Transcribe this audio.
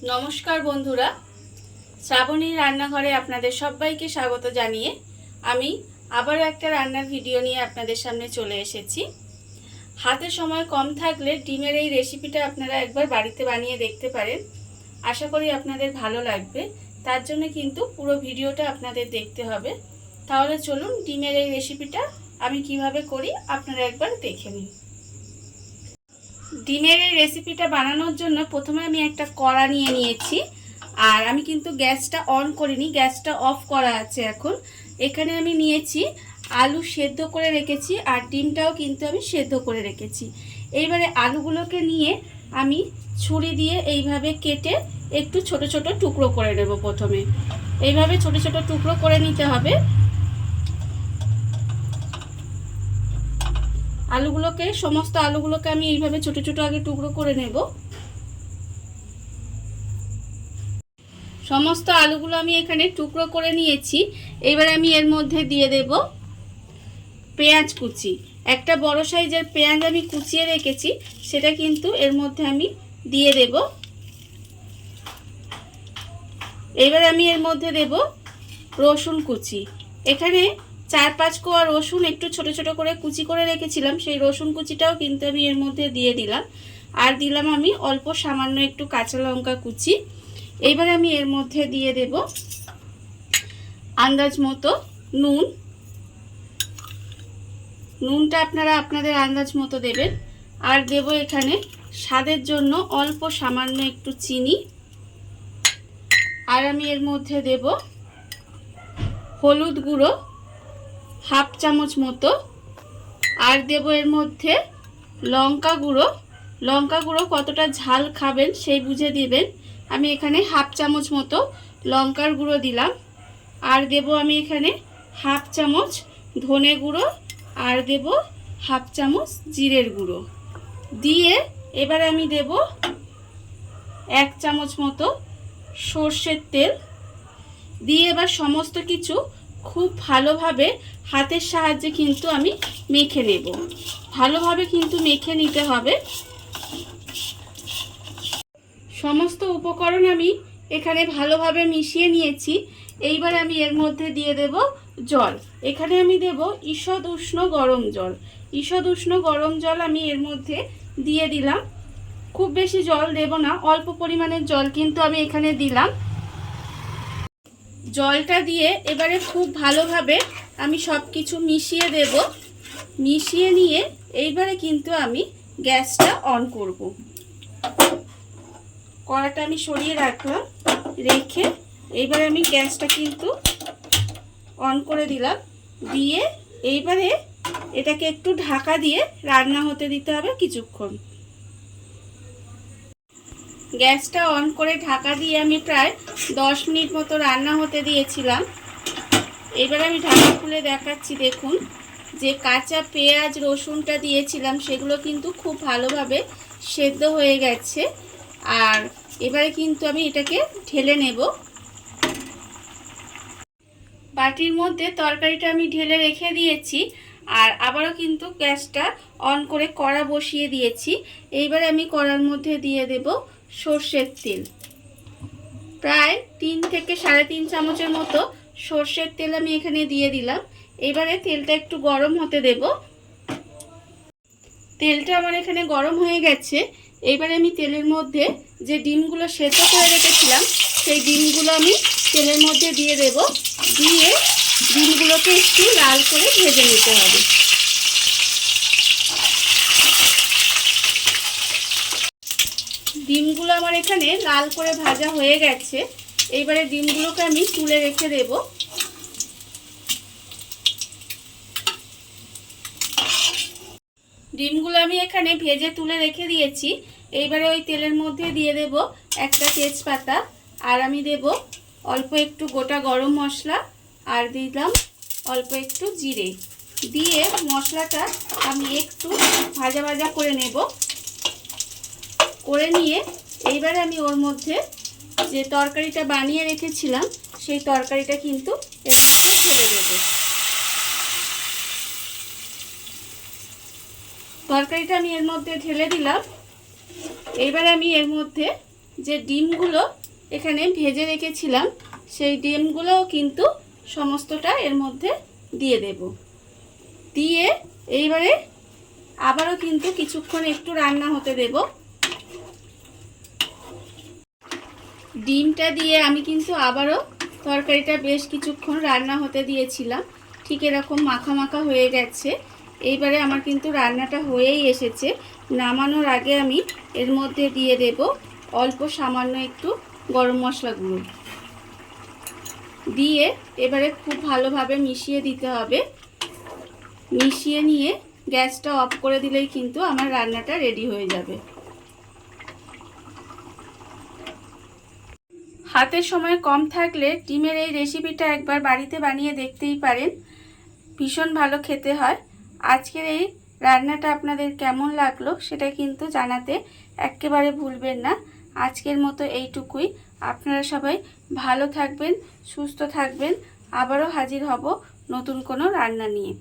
নমস্কার বন্ধুরা, শ্রাবণীর রান্নাঘরে আপনাদের সবাইকে স্বাগত জানিয়ে আমি আবারও একটা রান্নার ভিডিও নিয়ে আপনাদের সামনে চলে এসেছি। হাতে সময় কম থাকলে ডিমের এই রেসিপিটা আপনারা একবার বাড়িতে বানিয়ে দেখতে পারেন। আশা করি আপনাদের ভালো লাগবে। তার জন্য কিন্তু পুরো ভিডিওটা আপনাদের দেখতে হবে। তাহলে চলুন ডিমের এই রেসিপিটা আমি কিভাবে করি আপনারা একবার দেখে নিন। ডিমের এই রেসিপিটা বানানোর জন্য প্রথমে আমি একটা কড়া নিয়ে নিয়েছি, আর আমি কিন্তু গ্যাসটা অন করিনি, গ্যাসটা অফ করা আছে। এখন এখানে আমি নিয়েছি আলু সেদ্ধ করে রেখেছি, আর ডিমটাও কিন্তু আমি সেদ্ধ করে রেখেছি। এইবারে আলুগুলোকে নিয়ে আমি ছুরি দিয়ে এইভাবে কেটে একটু ছোট ছোট টুকরো করে নেব। প্রথমে এইভাবে ছোট ছোট টুকরো করে নিতে হবে। সমস্ত আলুগুলোকে আমি এইভাবে ছোট ছোট আগে টুকরো করে নেব। সমস্ত আলুগুলো আমি এখানে টুকরো করে নিয়েছি। এবারে আমি এর মধ্যে দিয়ে দেব পেঁয়াজ কুচি। একটা বড় সাইজের পেঁয়াজ আমি কুচিয়ে রেখেছি, সেটা কিন্তু এর মধ্যে আমি দিয়ে দেব। এবার আমি এর মধ্যে দেব রসুন কুচি। এখানে 4-5 কোয়া রসুন একটু ছোট ছোট করে কুচি করে রেখেছিলাম, সেই রসুন কুচিটাও কিন্তু আমি এর মধ্যে দিয়ে দিলাম। আর দিলাম আমি অল্প সামান্য একটু কাঁচা লঙ্কা কুচি। এইবার আমি এর মধ্যে দিয়ে দেব আন্দাজ মতো নুন। নুনটা আপনারা আপনাদের আন্দাজ মতো দেবেন। আর দেব এখানে স্বাদের জন্য অল্প সামান্য একটু চিনি। আর আমি এর মধ্যে দেব হলুদ গুঁড়ো 1/2 চামচ মতো। আর দেব এর মধ্যে লঙ্কা গুঁড়ো। লঙ্কা গুঁড়ো কতটা ঝাল খাবেন সেই বুঝে দিবেন। আমি এখানে 1/2 চামচ মতো লঙ্কার গুঁড়ো দিলাম। আর দেব আমি এখানে 1/2 চামচ ধনে গুঁড়ো, আর দেব 1/2 চামচ জিরের গুঁড়ো দিয়ে এবার আমি দেব 1 চামচ মতো সর্ষের তেল দিয়ে এবার সমস্ত কিছু খুব ভালোভাবে হাতের সাহায্যে কিন্তু আমি মেখে নেব। ভালোভাবে কিন্তু মেখে নিতে হবে। সমস্ত উপকরণ আমি এখানে ভালোভাবে মিশিয়ে নিয়েছি। এইবার আমি এর মধ্যে দিয়ে দেব জল। এখানে আমি দেব ঈষৎ উষ্ণ গরম জল। ঈষৎ উষ্ণ গরম জল আমি এর মধ্যে দিয়ে দিলাম। খুব বেশি জল দেব না, অল্প পরিমাণের জল কিন্তু আমি এখানে দিলাম। জলটা দিয়ে এবারে খুব ভালোভাবে আমি সব কিছু মিশিয়ে দেব। মিশিয়ে নিয়ে এইবারে কিন্তু আমি গ্যাসটা অন করব। কড়াটা আমি সরিয়ে রাখলাম, রেখে এইবারে আমি গ্যাসটা কিন্তু অন করে দিলাম। দিয়ে এইবারে এটাকে একটু ঢাকা দিয়ে রান্না হতে দিতে হবে কিছুক্ষণ। গ্যাসটা অন করে ঢাকা দিয়ে আমি প্রায় 10 মিনিট মতো রান্না হতে দিয়েছিলাম। এবার আমি ঢাকা খুলে দেখাচ্ছি। দেখুন যে কাঁচা পেঁয়াজ রসুনটা দিয়েছিলাম সেগুলো কিন্তু খুব ভালোভাবে সেদ্ধ হয়ে গেছে। আর এবারে কিন্তু আমি এটাকে ঢেলে নেব। বাটির মধ্যে তরকারিটা আমি ঢেলে রেখে দিয়েছি, আর আবারও কিন্তু গ্যাসটা অন করে কড়া বসিয়ে দিয়েছি। এইবার আমি কড়ার মধ্যে দিয়ে দেব সর্ষের তেল। প্রায় 3 থেকে 3.5 চামচের মতো সর্ষের তেল আমি এখানে দিয়ে দিলাম। এবারে তেলটা একটু গরম হতে দেব। তেলটা আমার এখানে গরম হয়ে গেছে। এইবারে আমি তেলের মধ্যে যে ডিমগুলো সেদ্ধ করে রেখেছিলাম সেই ডিমগুলো আমি তেলের মধ্যে দিয়ে দেব। দিয়ে ডিমগুলোকে একটু লাল করে ভেজে নিতে হবে। ডিমগুলো আমার এখানে লাল করে ভাজা হয়ে গেছে। এইবারে ডিমগুলোকে আমি তুলে রেখে দেব। ডিমগুলো আমি এখানে ভেজে তুলে রেখে দিয়েছি। এইবারে ওই তেলের মধ্যে দিয়ে দেব একটা তেজপাতা, আর আমি দেব অল্প একটু গোটা গরম মশলা, আর দিলাম অল্প একটু জিরে। দিয়ে মশলাটা আমি একটু ভাজা ভাজা করে নেব। করে নিয়ে এইবারে আমি ওর মধ্যে যে তরকারিটা বানিয়ে রেখেছিলাম সেই তরকারিটা কিন্তু এর মধ্যে ঢেলে দেব। তরকারিটা আমি এর মধ্যে ঢেলে দিলাম। এইবারে আমি এর মধ্যে যে ডিমগুলো এখানে ভেজে রেখেছিলাম সেই ডিমগুলোও কিন্তু সমস্তটা এর মধ্যে দিয়ে দেব। দিয়ে এইবারে আবারও কিন্তু কিছুক্ষণ একটু রান্না হতে দেব। ডিমটা দিয়ে আমি কিন্তু আবারও তরকারিটা বেশ কিছুক্ষণ রান্না হতে দিয়েছিলাম। ঠিক এরকম মাখা মাখা হয়ে গেছে। এইবারে আমার কিন্তু রান্নাটা হয়েই এসেছে। নামানোর আগে আমি এর মধ্যে দিয়ে দেব অল্প সামান্য একটু গরম মশলা গুঁড়ো দিয়ে এবারে খুব ভালোভাবে মিশিয়ে দিতে হবে। মিশিয়ে নিয়ে গ্যাসটা অফ করে দিলেই কিন্তু আমার রান্নাটা রেডি হয়ে যাবে। হাতের সময় কম থাকলে ডিমের এই রেসিপিটা একবার বাড়িতে বানিয়ে দেখতেই পারেন, ভীষণ ভালো খেতে হয়। আজকের এই রান্নাটা আপনাদের কেমন লাগলো সেটা কিন্তু জানাতে একেবারে ভুলবেন না। আজকের মতো এইটুকুই। আপনারা সবাই ভালো থাকবেন, সুস্থ থাকবেন। আবারও হাজির হব নতুন কোনো রান্না নিয়ে।